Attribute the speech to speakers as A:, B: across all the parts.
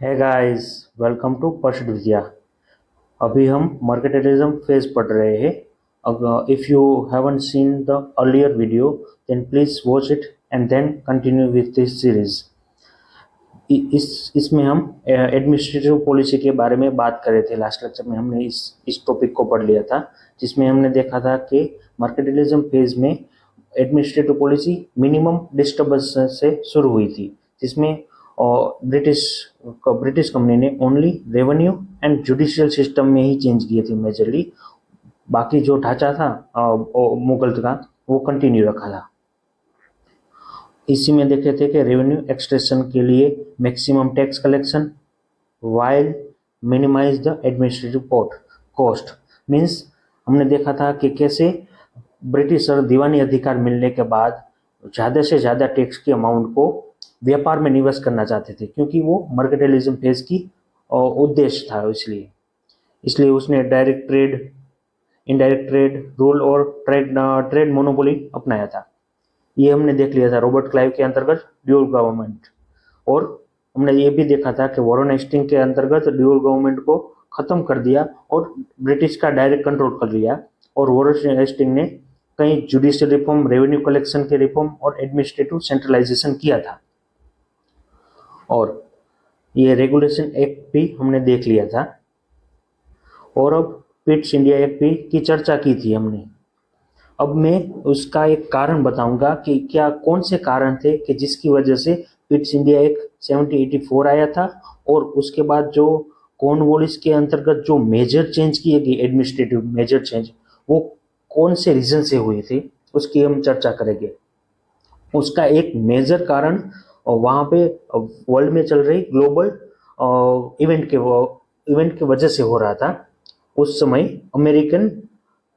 A: है guys, welcome to पर्षद विद्या। अभी हम मार्केटलिज्म फेज पढ़ रहे हैं। अगर if you haven't seen the earlier video then please watch it and then continue with this series. इसमें हम एडमिनिस्ट्रेटिव पॉलिसी के बारे में बात कर रहे थे। लास्ट लेक्चर में हमने इस टॉपिक को पढ़ लिया था, जिसमें हमने देखा था कि मार्केटलिज्म फेज में एडमिनिस्ट्रेटिव पॉलिसी मिनिमम डिस्टर्बेंस से शुरू हुई थी, जिसमें ब्रिटिश ब्रिटिश कंपनी ने only revenue and judicial system में ही चेंज किए थे मेजरली। बाकी जो ढांचा था मुगल का, वो कंटिन्यू रखा था। इसी में देखे थे कि रेवेन्यू एक्सट्रैक्शन के लिए maximum tax collection while minimise the administrative cost. Means हमने देखा था कि कैसे ब्रिटिशर दीवानी अधिकार मिलने के बाद ज़्यादा से ज़्यादा टैक्स के अमाउंट को व्यापार में निवेश करना चाहते थे, क्योंकि वो मर्केंटाइलिज्म फेज की उद्देश्य था। इसलिए उसने direct trade, indirect trade rule और ट्रेड मोनोपोली अपनाया था। ये हमने देख लिया था रॉबर्ट क्लाइव के अंतर्गत ड्यूअल गवर्नमेंट। और हमने ये भी देखा था कि वॉरेन हेस्टिंग के अंतर्गत ड्यूअल गवर्नमेंट को खत्म कर दिया और ब्रिटिश का डायरेक्ट कंट्रोल कर लिया। और वॉरेन हेस्टिंग ने कई जुडिशियल रिफॉर्म, रेवेन्यू कलेक्शन के रिफॉर्म और एडमिनिस्ट्रेटिव सेंट्रलाइजेशन किया था। और ये रेगुलेशन एक्ट भी हमने देख लिया था। और अब पिट्स इंडिया एक्ट भी की चर्चा की थी हमने। अब मैं उसका एक कारण बताऊंगा कि क्या कौन से कारण थे कि जिसकी वजह से पिट्स इंडिया एक्ट 1784 आया था, और उसके बाद जो कॉर्नवालिस के अंतर्गत जो मेजर चेंज किए गए, एडमिनिस्ट्रेटिव मेजर चेंज, वो कौन से रीजन से हुए थे, उसकी हम चर्चा करेंगे। उसका एक मेजर कारण वहाँ पे वर्ल्ड में चल रही ग्लोबल इवेंट के वजह से हो रहा था। उस समय अमेरिकन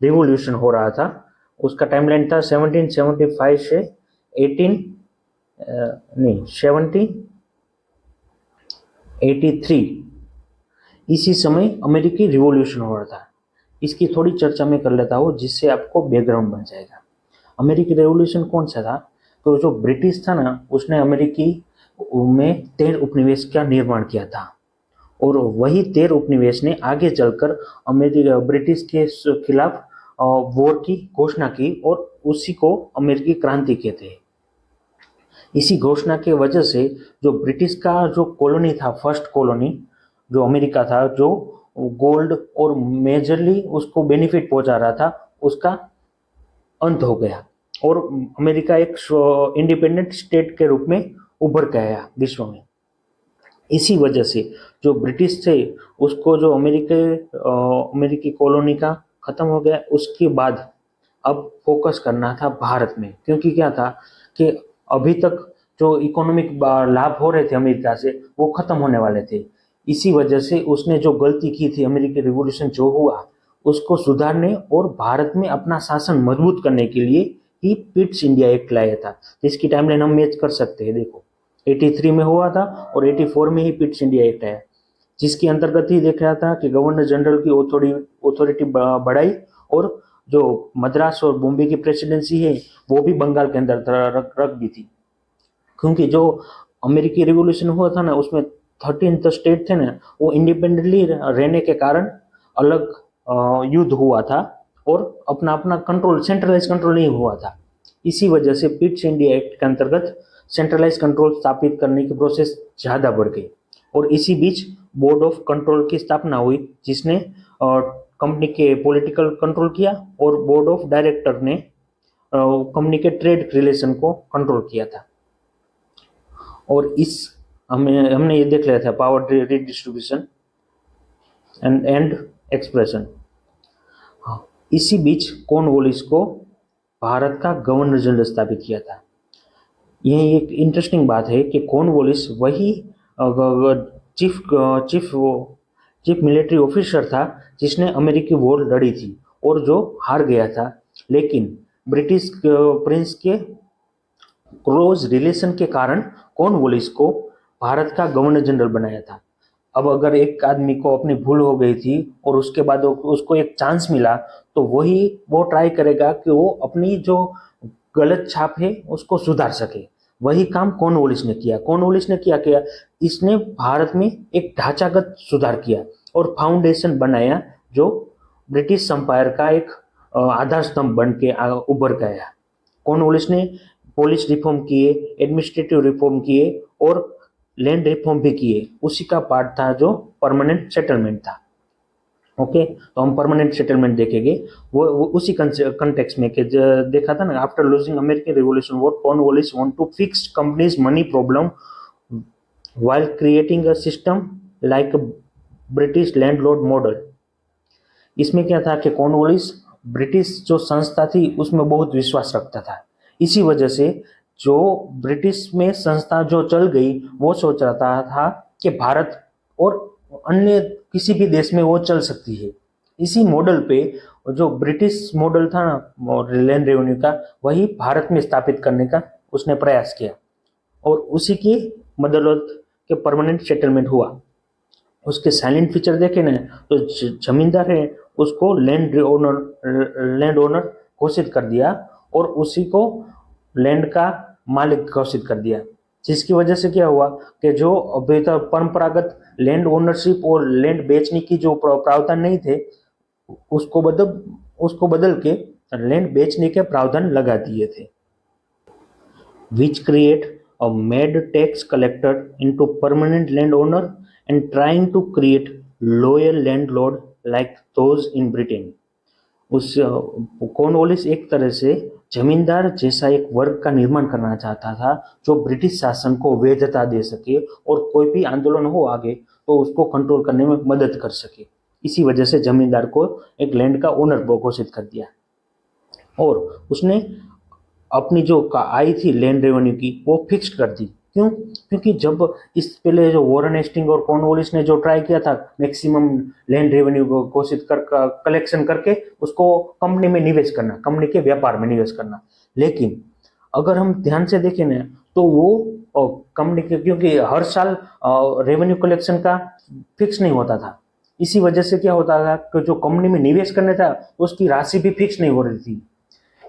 A: रिवॉल्यूशन हो रहा था। उसका टाइमलाइन था 1775 से 1783। इसी समय अमेरिकी रिवॉल्यूशन हो रहा था। इसकी थोड़ी चर्चा मैं कर लेता हूँ, जिससे आपको बैकग्राउंड बन जाएगा। अमेरिकी रेवोल्यूशन कौन सा था? तो जो ब्रिटिश था ना, उसने अमेरिकी में 13 उपनिवेश का निर्माण किया था। और वही 13 उपनिवेश ने आगे चलकर ब्रिटिश के खिलाफ वॉर की घोषणा की, और उसी को अमेरिकी क्रांति कहते हैं। इसी घोषणा के वजह से जो ब्रिटिश का जो कॉलोनी था, फर्स्ट कॉलोनी जो अमेरिका था, जो गोल्ड और मेजरली उसको बेनिफिट पहुंचा रहा था, उसका अंत हो गया और अमेरिका एक इंडिपेंडेंट स्टेट के रूप में उभर के आया विश्व में। इसी वजह से जो ब्रिटिश थे, उसको जो अमेरिकी कॉलोनी का खत्म हो गया, उसके बाद अब फोकस करना था भारत में। क्योंकि क्या था कि अभी तक जो इकोनॉमिक लाभ हो रहे थे अमेरिका से, वो खत्म होने वाले थे। इसी वजह से उसने जो गलती की थी, अमेरिकी रिवॉल्यूशन जो हुआ, उसको सुधारने और भारत में अपना शासन मजबूत करने के लिए ही पिट्स इंडिया एक्ट लाया था, जिसकी टाइमलाइन हम मैच कर सकते हैं। देखो, 83 में हुआ था और 84 में ही पिट्स इंडिया एक्ट आया, जिसके अंतर्गत ही देख रहा था कि गवर्नर जनरल की अथॉरिटी बढ़ाई, और जो मद्रास और बॉम्बे की प्रेसिडेंसी है, वो भी बंगाल के अंदर रख दी थी। क्योंकि जो अमेरिकी रिवॉल्यूशन हुआ था ना, उसमें 13 स्टेट थे ना, वो इंडिपेंडेंटली रहने के कारण अलग युद्ध हुआ था, और अपना अपना कंट्रोल, सेंट्रलाइज कंट्रोल नहीं हुआ था। इसी वजह से पिट्स इंडिया एक्ट के अंतर्गत सेंट्रलाइज कंट्रोल स्थापित करने की प्रोसेस ज़्यादा बढ़ गई। और इसी बीच बोर्ड ऑफ कंट्रोल की स्थापना हुई, जिसने कंपनी के पॉलिटिकल कंट्रोल किया, और बोर्ड ऑफ डायरेक्टर ने कंपनी के ट्रेड रिलेशन को कंट्रोल किया था। और इस हमने ये देख लिया था पावर रिडिस्ट्रीब्यूशन एंड एक्सप्रेशन। इसी बीच कॉर्नवालिस को भारत का गवर्नर जनरल स्थापित किया था। यह एक इंटरेस्टिंग बात है कि कॉर्नवालिस वही chief chief chief military officer था जिसने अमेरिकी वॉर लड़ी थी और जो हार गया था, लेकिन ब्रिटिश प्रिंस के क्लोज रिलेशन के कारण कॉर्नवालिस को भारत का गवर्नर जनरल बनाया था। अब अगर एक आदमी को अपनी भूल हो गई थी और उसके बाद उसको एक चांस मिला, तो वो ट्राई करेगा कि वो अपनी जो गलत छाप है उसको सुधार सके। वही काम कॉर्नवालिस ने किया। कॉर्नवालिस ने क्या इसने भारत में एक ढांचागत सुधार किया और फाउंडेशन बनाया जो ब्रिटिश एम्पायर का एक आधार स्तंभ बन के उभर गया। कॉर्नवालिस ने पॉलिश रिफॉर्म किए, एडमिनिस्ट्रेटिव रिफॉर्म किए और लैंड रिफॉर्म भी किए। उसी का पार्ट था जो परमानेंट सेटलमेंट था। ओके, तो हम परमानेंट सेटलमेंट देखेंगे वो उसी कंटेक्स्ट में कि देखा था ना, after losing American revolution war Cornwallis want to fix companies money problem while creating a system like a British landlord model. इसमें क्या था कि कॉर्नवालिस ब्रिटिश जो संस्था थी उसमें बहुत विश्वास रखता था। इसी वजह से जो ब्रिटिश में संस्था जो चल गई वो सोच रहा था कि भारत और अन्य किसी भी देश में वो चल सकती है। इसी मॉडल पे जो ब्रिटिश मॉडल था ना लैंड रेवेन्यू का, वही भारत में स्थापित करने का उसने प्रयास किया और उसी की बदौलत के परमानेंट सेटलमेंट हुआ। उसके साइलेंट फीचर देखे ना तो जमींदार है उसको लैंड ओनर घोषित कर दिया और उसी को लैंड का मालिक घोषित कर दिया, जिसकी वजह से क्या हुआ कि जो अभी तक परंपरागत लैंड ओनरशिप और लैंड बेचने की जो प्रावधान नहीं थे उसको बदल के लैंड बेचने के प्रावधान लगा दिए थे, which create a mad tax collector into permanent landowner and trying to create loyal landlord like those in Britain। उस कॉर्नवालिस एक तरह से जमींदार जैसा एक वर्ग का निर्माण करना चाहता था जो ब्रिटिश शासन को वैधता दे सके और कोई भी आंदोलन हो आगे तो उसको कंट्रोल करने में मदद कर सके। इसी वजह से जमींदार को एक लैंड का ओनर घोषित कर दिया और उसने अपनी जो आई थी लैंड रेवेन्यू की वो फिक्स्ड कर दी। क्यों? क्योंकि जब इस पहले जो वॉरेन हेस्टिंग और कॉर्नवालिस ने जो ट्राई किया था मैक्सिमम लैंड रेवेन्यू को घोषित कर कलेक्शन करके उसको कंपनी में निवेश करना, कंपनी के व्यापार में निवेश करना, लेकिन अगर हम ध्यान से देखें ना तो वो कंपनी के क्योंकि हर साल रेवेन्यू कलेक्शन का फिक्स नहीं होता था, इसी वजह से क्या होता था कि जो कंपनी में निवेश करने था उसकी राशि भी फिक्स नहीं हो रही थी।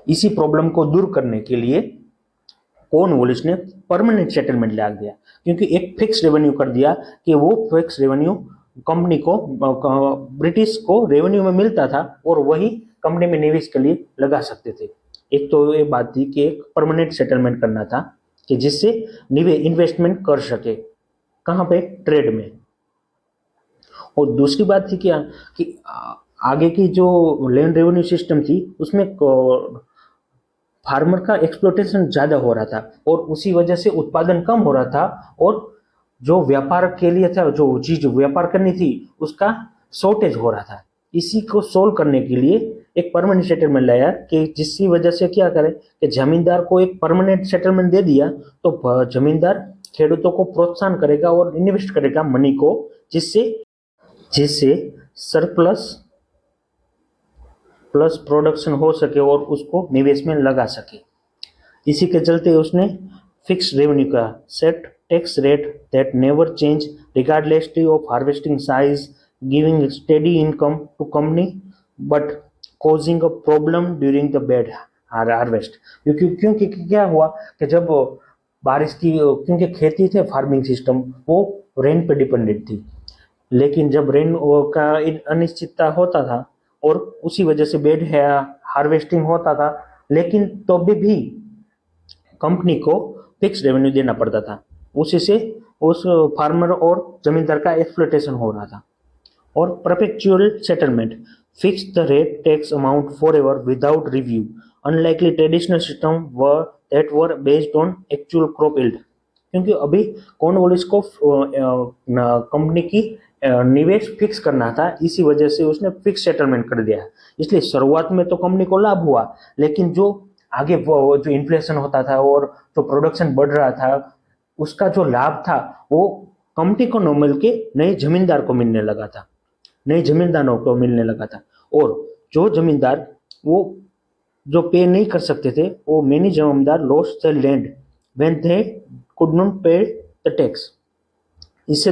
A: इसी प्रॉब्लम को दूर करने के लिए कॉर्नवालिस ने परमानेंट सेटलमेंट ला दिया, क्योंकि एक फिक्स रेवेन्यू कर दिया कि वो फिक्स रेवेन्यू कंपनी को ब्रिटिश को रेवेन्यू में मिलता था और वही कंपनी में निवेश के लिए लगा सकते थे। एक तो ये बात थी कि एक परमानेंट सेटलमेंट करना था कि जिससे इन्वेस्टमेंट कर सके, कहाँ पे? ट्रेड में। और दूसरी बात थी क्या कि आगे की जो लैंड रेवेन्यू सिस्टम थी उसमें फार्मर का एक्सप्लोटेशन ज़्यादा हो रहा था और उसी वजह से उत्पादन कम हो रहा था और जो व्यापार के लिए था जो चीज़ व्यापार करनी थी उसका शॉर्टेज हो रहा था। इसी को सोल्व करने के लिए एक परमानेंट सेटलमेंट लाया कि जिसकी वजह से क्या करे कि जमींदार को एक परमानेंट सेटलमेंट दे दिया तो जमींदार खेडूतों को प्रोत्साहन करेगा और इन्वेस्ट करेगा मनी को, जिससे सरप्लस प्लस प्रोडक्शन हो सके और उसको निवेश में लगा सके। इसी के चलते उसने फिक्स रेवेन्यू का set tax rate that never change regardlessly of harvesting size giving steady income to company but causing a problem during the bad harvest. क्योंकि क्या हुआ कि जब बारिश की क्योंकि खेती थे फार्मिंग सिस्टम वो रेन पे डिपेंडेंट थी, लेकिन जब रेन का अनिश्चितता होता था और उसी वजह से बेड हार्वेस्टिंग होता था, लेकिन तो भी कंपनी को फिक्स रेवेन्यू देना पड़ता था, उसी से उस फार्मर और जमींदार का एक्सप्लॉयटेशन हो रहा था। और perpetual settlement fix the rate tax amount for ever without review unlikely traditional system that were based on actual crop yield. क्योंकि अभी कॉर्नवालिस को कंपनी की निवेश फिक्स करना था, इसी वजह से उसने फिक्स सेटलमेंट कर दिया। इसलिए शुरुआत में तो कंपनी को लाभ हुआ, लेकिन जो आगे जो इन्फ्लेशन होता था और जो प्रोडक्शन बढ़ रहा था उसका जो लाभ था वो कंपनी को न मिल के नए जमींदार को मिलने लगा था, नए जमींदारों को मिलने लगा था। और जो जमींदार वो जो पे नहीं कर सकते थे वो मेनी जमींदार lost the land when they could not पे द टैक्स। इससे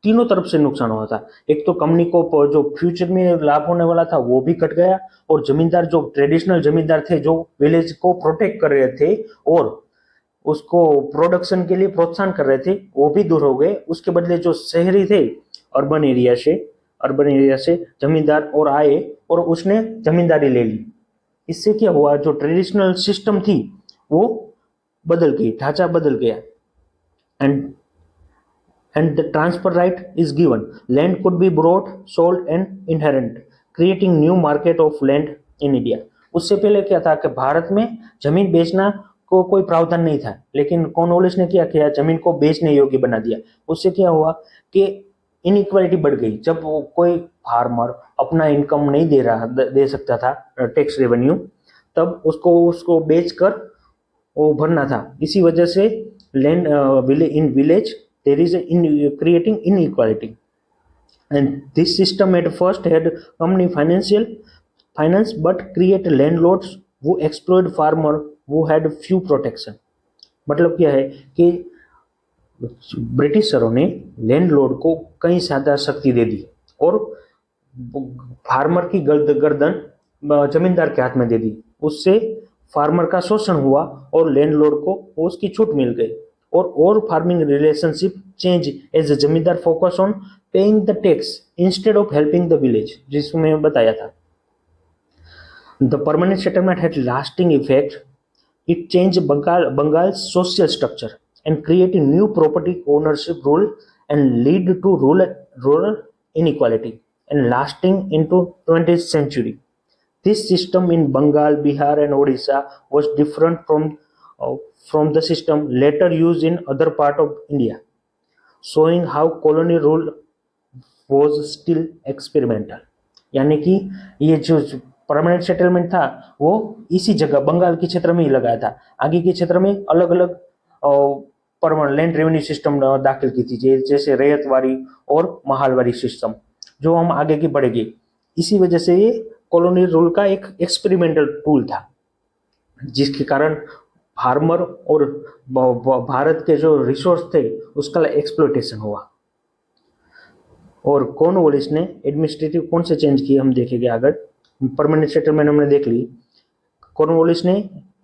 A: तीनों तरफ से नुकसान हुआ था। एक तो कंपनी को जो फ्यूचर में लाभ होने वाला था वो भी कट गया और जमींदार जो ट्रेडिशनल जमींदार थे जो विलेज को प्रोटेक्ट कर रहे थे और उसको प्रोडक्शन के लिए प्रोत्साहन कर रहे थे वो भी दूर हो गए। उसके बदले जो शहरी थे अर्बन एरिया से अर्बन एरिया से जमींदार और आए और उसने जमींदारी ले ली। इससे क्या हुआ, जो ट्रेडिशनल सिस्टम थी वो बदल गई, ढांचा बदल गया। And the transfer right is given. Land could be bought, sold and inherent, creating new market of land in India. उससे पहले क्या था कि भारत में जमीन बेचना को कोई प्रावधान नहीं था, लेकिन कॉर्नवालिस ने क्या किया, जमीन को बेचने योग्य बना दिया। उससे क्या हुआ कि इनइक्वालिटी बढ़ गई। जब वो कोई फार्मर अपना इनकम नहीं दे सकता था टैक्स रेवेन्यू, तब उसको बेचकर वो भरना था। इसी वजह से land in village there is creating inequality, and this system at first had company finance but create landlords who exploit farmer who had few protection। मतलब क्या है कि ब्रिटिशरों ने लैंडलॉर्ड को कई ज्यादा शक्ति दे दी और फार्मर की गर्दन जमींदार के हाथ में दे दी। उससे फार्मर का शोषण हुआ और लैंडलॉर्ड को उसकी छूट मिल गई। और farming relationship change as a zamindar focus on paying the tax instead of helping the village, जिसमें बताया था। The permanent settlement had lasting effect. It change Bengal social structure and create new property ownership rule and lead to rural inequality and lasting into 20th century. This system in Bengal, Bihar and Odisha was different from the system later used in other part of India, showing how colonial rule was still experimental। यानी कि ये जो permanent settlement था वो इसी जगह बंगाल के क्षेत्र में ही लगाया था। आगे के क्षेत्र में अलग अलग परमानेंट लैंड रेवेन्यू सिस्टम दाखिल की थी, जैसे रैयतवारी और महालवारी सिस्टम, जो हम आगे की बढ़ेगी। इसी वजह से ये कॉलोनियल रूल का एक एक्सपेरिमेंटल टूल था, जिसके कारण फार्मर और भारत के जो रिसोर्स थे उसका एक्सप्लॉयटेशन हुआ। और कॉर्नवालिस ने एडमिनिस्ट्रेटिव कौन से चेंज किए हम देखेंगे आगे। परमानेंट सेटलमेंट हमने देख ली। कॉर्नवालिस ने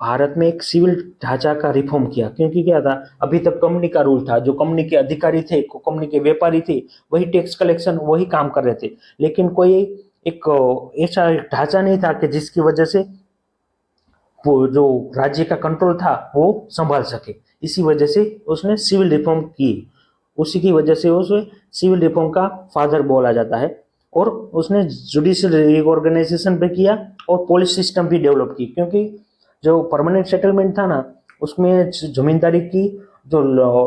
A: भारत में एक सिविल ढांचा का रिफॉर्म किया, क्योंकि क्या था, अभी तक कंपनी का रूल था। जो कंपनी के अधिकारी थे, कंपनी के व्यापारी थे, वही टैक्स कलेक्शन वही काम कर रहे थे, लेकिन कोई एक ऐसा ढांचा नहीं था कि जिसकी वजह से वो जो राज्य का कंट्रोल था वो संभाल सके। इसी वजह से उसने सिविल रिफॉर्म की। उसी की वजह से उसे सिविल रिफॉर्म का फादर बोला जाता है। और उसने जुडिशियल रिऑर्गेनाइजेशन भी किया और पुलिस सिस्टम भी डेवलप की, क्योंकि जो परमानेंट सेटलमेंट था ना, उसमें जमींदारी की जो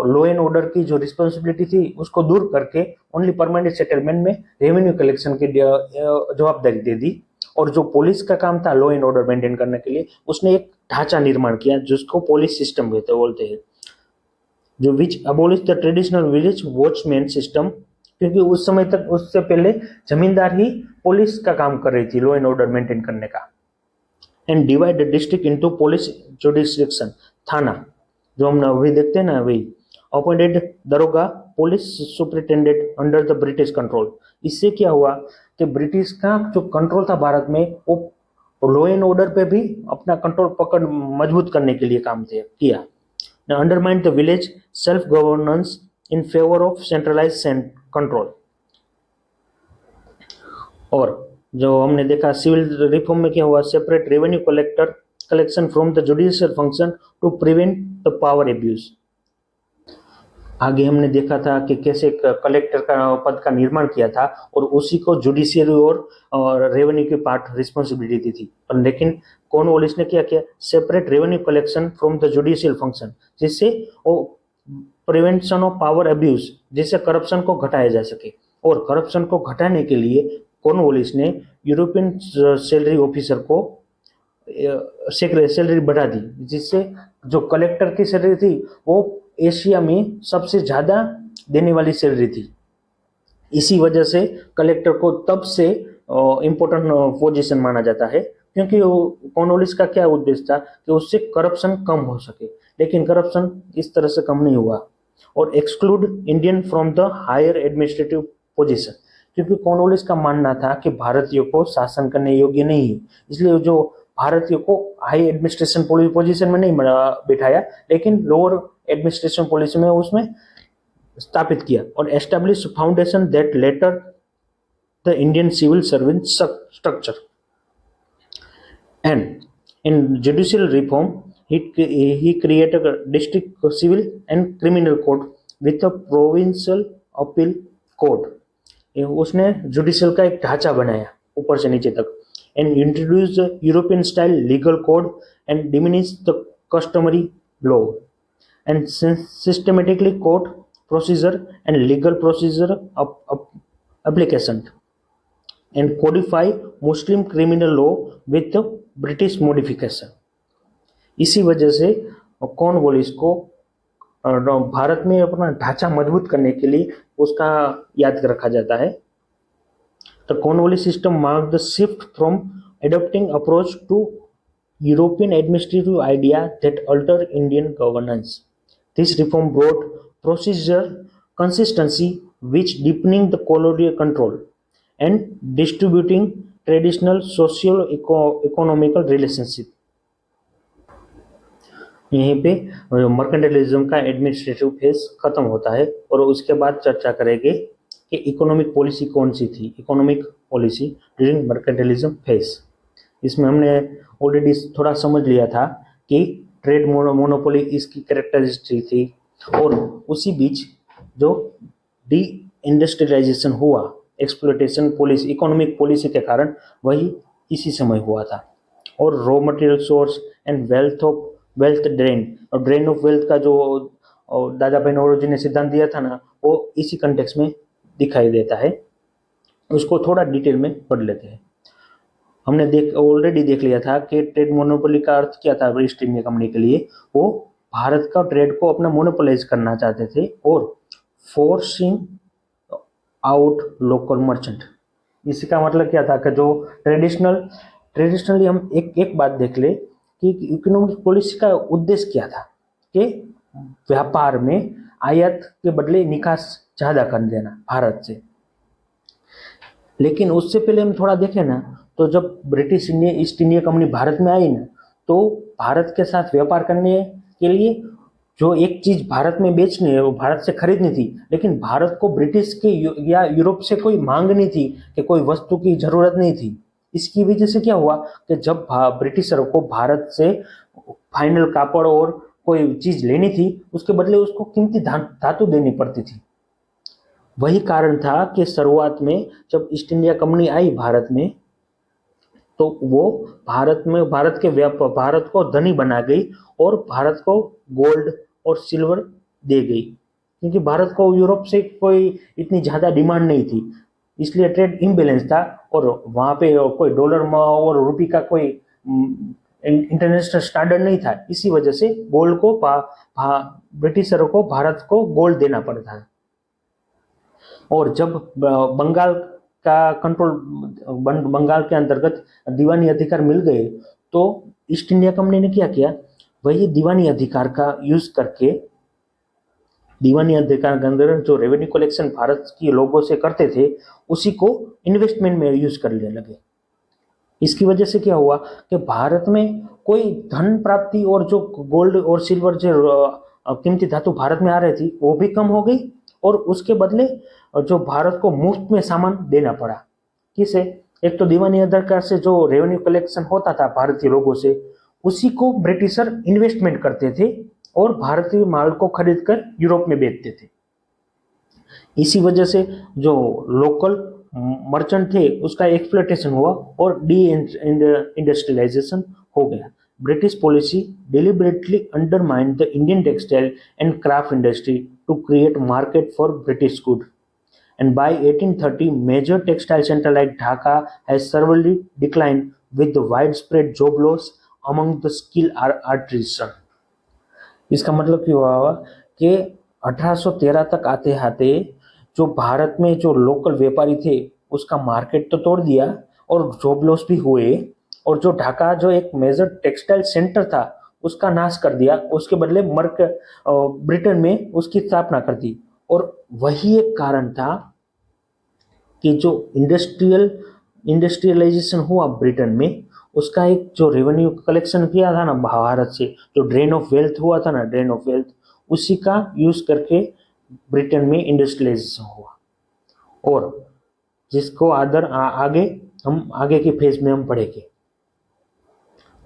A: लॉ एंड ऑर्डर की जो रिस्पॉन्सिबिलिटी थी उसको दूर करके ओनली परमानेंट सेटलमेंट में रेवेन्यू कलेक्शन की जवाबदारी दे दी। और जो पुलिस का काम था लॉ एंड ऑर्डर मेंटेन करने के लिए, उसने एक ढांचा निर्माण किया जिसको पुलिस सिस्टम बोलते हैं, जो which abolish the traditional village watchman system. क्योंकि उस समय तक, उससे पहले जमींदार ही पुलिस का काम कर रही थी लॉ एंड ऑर्डर मेंटेन करने का। And divide the district into police jurisdiction, thana, जो हम अभी देखते हैं ना वही। अपॉइंटेड दरोगा police superintendent under the British control. इससे क्या हुआ कि ब्रिटिश का जो कंट्रोल था भारत में, वो लॉ एंड ऑर्डर पे भी अपना कंट्रोल पकड़ मजबूत करने के लिए काम किया। Undermine the village self governance in favour of centralised control. और जो हमने देखा सिविल रिफॉर्म में क्या हुआ, separate revenue collection from the judicial function to prevent the power abuse. आगे हमने देखा था कि कैसे कलेक्टर का पद का निर्माण किया था और उसी को जुडिशियरी और रेवेन्यू की पार्ट रिस्पॉन्सिबिलिटी थी। लेकिन कॉर्नवालिस ने क्या किया, separate revenue collection from the judicial function, जिससे वो प्रिवेंशन ऑफ पावर एब्यूज, जिससे करप्शन को घटाया जा सके। और करप्शन को घटाने के लिए कॉर्नवालिस ने यूरोपियन सैलरी ऑफिसर को सैलरी बढ़ा दी, जिससे जो कलेक्टर की सैलरी थी वो एशिया में सबसे ज्यादा देने वाली सैलरी थी। इसी वजह से कलेक्टर को तब से इम्पोर्टेंट पोजीशन माना जाता है, क्योंकि कॉर्नवालिस का क्या उद्देश्य था कि उससे करप्शन कम हो सके। लेकिन करप्शन इस तरह से कम नहीं हुआ। और exclude Indian from the higher administrative position, क्योंकि कॉर्नवालिस का मानना था कि भारतीयों को शासन करने योग्य नहीं है, इसलिए जो भारतीयों को हाई एडमिनिस्ट्रेशन पोजीशन में नहीं बिठाया, लेकिन लोअर एडमिनिस्ट्रेशन पॉलिसी में उसमें स्थापित किया और establish foundation that later the Indian civil service structure. And in judicial reform, he created a district civil and criminal court with a provincial appeal court. उसने जुडिशियल का एक ढांचा बनाया ऊपर से नीचे तक, and introduce European style legal code and diminish the customary law and systematically court procedure and legal procedure application and codify Muslim criminal law with the British modification। इसी वजह से कॉर्नवालिस को भारत में अपना ढांचा मजबूत करने के लिए उसका याद रखा जाता है। The Cornwallis system mark the shift from adopting approach to European administrative idea that alter Indian governance. This reform brought procedure consistency which deepening the colonial control and distributing traditional socio-economical relationship। यहीं पे मर्केंटाइलिज्म का administrative phase खत्म होता है और उसके बाद चर्चा करेंगे कि इकोनॉमिक पॉलिसी कौन सी थी, इकोनॉमिक पॉलिसी ड्यूरिंग मर्केंटाइलिज्म फेज। इसमें हमने ऑलरेडी थोड़ा समझ लिया था कि ट्रेड मोनोपोली इसकी कैरेक्टरिस्टिक थी, और उसी बीच जो डी इंडस्ट्रियलाइजेशन हुआ एक्सप्लोइटेशन पॉलिसी, इकोनॉमिक पॉलिसी के कारण, वही इसी समय हुआ था। और raw material source and wealth drain, और ड्रेन ऑफ वेल्थ का जो दादा भाई नौरोजी ने सिद्धांत दिया था ना, वो इसी कंटेक्स्ट में दिखाई देता है। उसको थोड़ा डिटेल में पढ़ लेते हैं। हमने ऑलरेडी देख लिया था कि ट्रेड मोनोपोली का अर्थ क्या था ईस्ट इंडिया कंपनी के लिए। वो भारत का ट्रेड को अपना मोनोपोलाइज करना चाहते थे और फोर्सिंग आउट लोकल मर्चेंट। इसका मतलब क्या था कि जो ट्रेडिशनली हम एक बात देख ले कि इकोनॉमिक पॉलिसी का उद्देश्य क्या था कि व्यापार में आयात के बदले निकास ज़्यादा कर देना भारत से। लेकिन उससे पहले हम थोड़ा देखें ना, तो जब British east India company Bharat में आई ना, तो भारत के साथ व्यापार करने के लिए जो एक चीज भारत में बेचनी है वो भारत से खरीदनी थी, लेकिन भारत को ब्रिटिश के या यूरोप से कोई मांग नहीं थी कि कोई वस्तु की जरूरत नहीं थी। इसकी वजह से क्या हुआ कि जब ब्रिटिशरों को भारत से फाइनल कापड़ और कोई चीज लेनी थी, उसके बदले उसको कीमती धातु देनी पड़ती थी। वही कारण था कि शुरुआत में जब ईस्ट इंडिया कंपनी आई भारत में, तो वो भारत को धनी बना गई और भारत को गोल्ड और सिल्वर दे गई, क्योंकि भारत को यूरोप से कोई इतनी ज़्यादा डिमांड नहीं थी, इसलिए ट्रेड इम्बैलेंस था। और वहाँ पे कोई डॉलर और रुपये का कोई इंटरनेशनल स्टैंडर्ड नहीं था। इसी वजह से गोल्ड को ब्रिटिशरों को भारत को गोल्ड देना पड़ता है। और जब बंगाल का कंट्रोल, बंगाल के अंतर्गत दीवानी अधिकार मिल गए, तो ईस्ट इंडिया कंपनी ने क्या किया, वही दीवानी अधिकार का यूज करके, दीवानी अधिकार के अंदर जो रेवेन्यू कलेक्शन भारत के लोगों से करते थे, उसी को इन्वेस्टमेंट में यूज करने लगे। इसकी वजह से क्या हुआ कि भारत में कोई धन प्राप्ति और जो गोल्ड और सिल्वर जो कीमती धातु भारत में आ रही थी वो भी कम हो गई, और उसके बदले जो भारत को मुफ्त में सामान देना पड़ा। किसे? एक तो दीवानी अधिकार से जो रेवेन्यू कलेक्शन होता था भारतीय लोगों से, उसी को ब्रिटिशर इन्वेस्टमेंट करते थे और भारतीय माल को खरीद कर यूरोप में बेचते थे। इसी वजह से जो लोकल मर्चेंट थे उसका एक्सप्लॉयटेशन हुआ और डी इंडस्ट्रियलाइजेशन हो गया। British policy deliberately undermined the Indian textile and craft industry to create market for British goods. And by 1830, major textile center like Dhaka has severely declined with the widespread job loss among the skilled artisans. इसका मतलब क्या हुआ कि 1813 तक आते आते जो भारत में जो लोकल व्यापारी थे उसका मार्केट तो तोड़ दिया और जॉब लॉस भी हुए, और जो ढाका जो एक मेजर टेक्सटाइल सेंटर था उसका नाश कर दिया, उसके बदले ब्रिटेन में उसकी स्थापना कर दी। और वही एक कारण था कि जो इंडस्ट्रियलाइजेशन हुआ ब्रिटेन में, उसका एक जो रेवेन्यू कलेक्शन किया था ना भारत से, जो ड्रेन ऑफ वेल्थ हुआ था ना, ड्रेन ऑफ वेल्थ, उसी का यूज करके ब्रिटेन में इंडस्ट्रियलाइजेशन हुआ। और जिसको आगे हम आगे के फेज में हम पढ़ेंगे।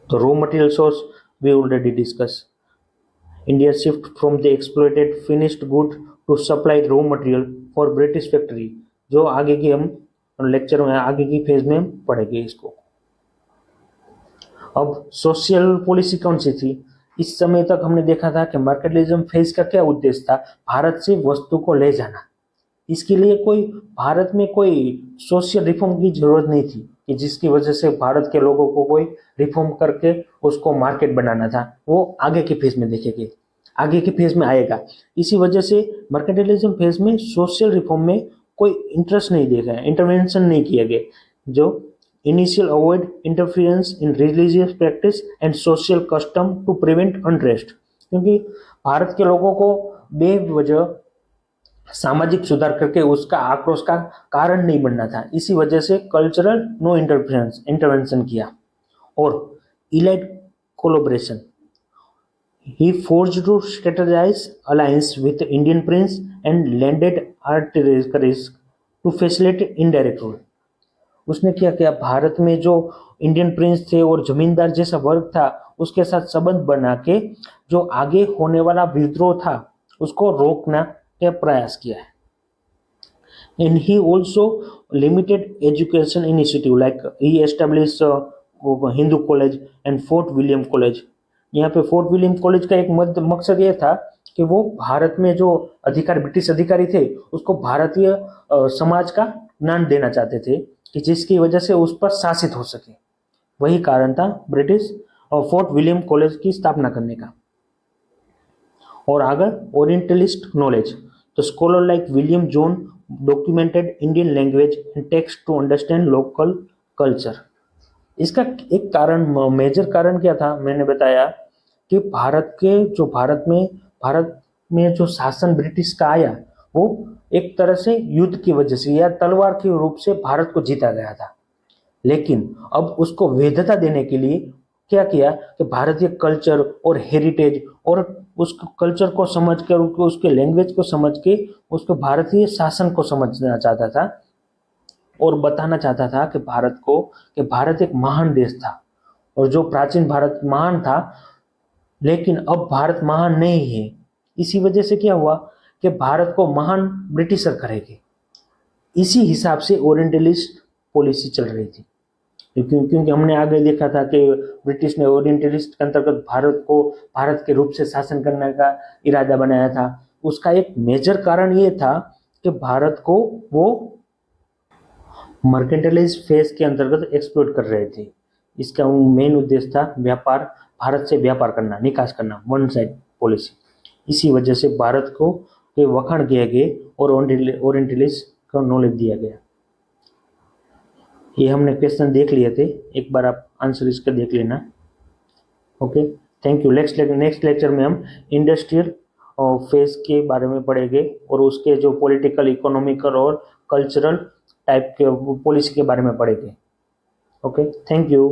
A: तो raw material source we already discuss. India shift from the exploited finished good to supply raw material for British factory, जो आगे की हम लेक्चर में आगे की फेज में हम पढ़ेंगे इसको। अब सोशल पॉलिसी कौन सी थी? इस समय तक हमने देखा था कि मार्केटलिज्म फेज का क्या उद्देश्य था? भारत से वस्तु को ले जाना। इसके लिए कोई भारत में कोई सोशल रिफॉर्म की जरूरत नहीं थी कि जिसकी वजह से भारत के लोगों को कोई रिफॉर्म करके उसको मार्केट बनाना था। वो आगे के फेज में देखेंगे, आगे के फेज में आएगा। इसी वजह से मर्केंटाइलिज्म फेज में सोशल रिफॉर्म में कोई इंटरेस्ट नहीं देखा, इंटरवेंशन नहीं किया गया। जो initial avoid interference in religious practice and social custom to prevent unrest, क्योंकि भारत के लोगों को बेवजह सामाजिक सुधार करके उसका आक्रोश का कारण नहीं बनना था। इसी वजह से कल्चरल नो इंटरवेंशन किया। और elite collaboration, he forged to strategize alliance with Indian prince and landed artilleries to facilitate indirect rule। उसने क्या किया? भारत में जो इंडियन प्रिंस थे और जमींदार जैसा वर्ग था उसके साथ संबंध बना के जो आगे होने वाला विद्रोह था उसको रोकना का प्रयास किया है। And he also limited education initiative like he established Hindu college and Fort William college। यहाँ पे फोर्ट विलियम कॉलेज का एक मकसद ये था कि वो भारत में जो अधिकारी ब्रिटिश अधिकारी थे उसको भारतीय समाज का ज्ञान देना चाहते थे कि जिसकी वजह से उस पर शासित हो सके। वही कारण था ब्रिटिश और फोर्ट विलियम कॉलेज की स्थापना करने का। और आगे ओरिएंटलिस्ट नॉलेज, तो scholar like William John documented Indian language and text to understand local culture. इसका एक कारण, मेजर कारण क्या था? मैंने बताया कि भारत में जो शासन ब्रिटिश का आया वो एक तरह से युद्ध की वजह से या तलवार के रूप से भारत को जीता गया था। लेकिन अब उसको वैधता देने के लिए क्या किया कि भारतीय कल्चर और हेरिटेज और उस कल्चर को समझ कर उसके लैंग्वेज को समझ के उसको भारतीय शासन को समझना चाहता था और बताना चाहता था कि भारत एक महान देश था और जो प्राचीन भारत महान था, लेकिन अब भारत महान नहीं है। इसी वजह से क्या हुआ कि भारत को महान ब्रिटिशर करेंगे। इसी हिसाब से ओरिएंटलिस्ट पॉलिसी चल रही थी, क्योंकि हमने आगे देखा था कि ब्रिटिश ने ओरिएंटलिस्ट के अंतर्गत भारत के रूप से शासन करने का इरादा बनाया था। उसका एक मेजर कारण ये था कि भारत को वो मर्केंटाइलिज्म फेज के अंतर्गत एक्सप्लोइट कर रहे थे। इसका मेन उद्देश्य था व्यापार, भारत से व्यापार करना, निकास करना, वन साइड पॉलिसी। इसी वजह से भारत को के वखाण किए गए और ओरिएंटलिस्ट को नॉलेज दिया गया। ये हमने क्वेश्चन देख लिए थे, एक बार आप आंसर इसका देख लेना। Okay, thank you. Next lecture में हम इंडस्ट्रियल फेज के बारे में पढ़ेंगे और उसके जो पॉलिटिकल, इकोनॉमिकल और कल्चरल टाइप के पॉलिसी के बारे में पढ़ेंगे। Okay, thank you.